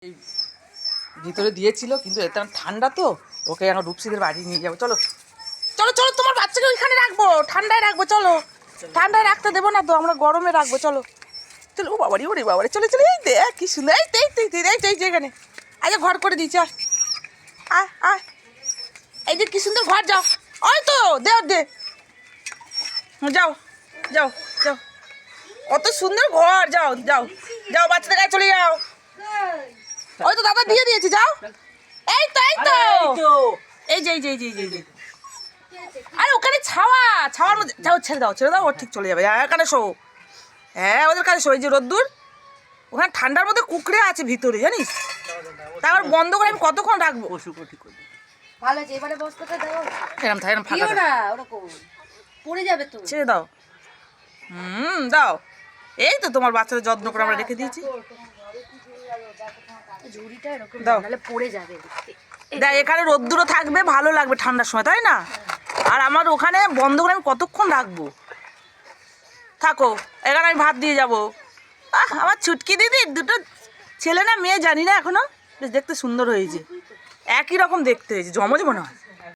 এই ভিতরে দিয়েছিল, কিন্তু এটা ঠান্ডা তো, ওকে এখন রূপসীদের বাড়ি নিয়ে যাবো। চলো চলো চলো, তোমার বাচ্চাকে ওইখানে রাখবো, ঠান্ডায় রাখবো। চলো, ঠান্ডায় রাখতে দেবো না তো, আমরা গরমে রাখবো। চলো চলো, ও বাবারি, ওরে বাবারে, চলো চলো। এই দেখ কি সুন্দর, এই এখানে আচ্ছা ঘর করে দিই, চল আয় আয়। এই যে কি সুন্দর ঘর, যাও। ওই তো দে দে, যাও যাও যাও, কত সুন্দর ঘর। যাও যাও যাও, বাচ্চাদের গায়ে চলে যাও। ওই তো দাদা দিয়ে দিয়েছি, যাও। এই তো এই যে আরে ওখানে ছাওয়ার মধ্যে যাও, ছেড়ে দাও, ও ঠিক চলে যাবে। হ্যাঁ এখানে শো, হ্যাঁ ওদের কাছে শো। এই যে রোদ্দুর, ওখানে ঠান্ডার মধ্যে কুকড়ে আছে ভিতরে, জানিস। তারপর বন্ধ করে আমি কতক্ষণ রাখবো। ভালো আছে, এবারে বস্তাটা দাও। এরম ফাঁকা দিও না ওরকম, পড়ে যাবে তো। ছেড়ে দাও। দাও। এই তো তোমার বাচ্চাদের যত্ন করে আমরা রেখে দিয়েছি। ঝুড়িটা এরকম দাও, নাহলে পড়ে যাবে। দেখ এখানে রোদ্দুরও থাকবে, ভালো লাগবে ঠান্ডার সময়, তাই না। আর আমার ওখানে বন্ধ করে আমি কতক্ষণ রাখবো। থাকো, এখানে আমি ভাত দিয়ে যাবো। আমার ছুটকি দিদি, দুটো ছেলে না মেয়ে জানি না এখনো, বেশ দেখতে সুন্দর হয়েছে, একই রকম দেখতে হয়েছে, জমজ মনে হয়।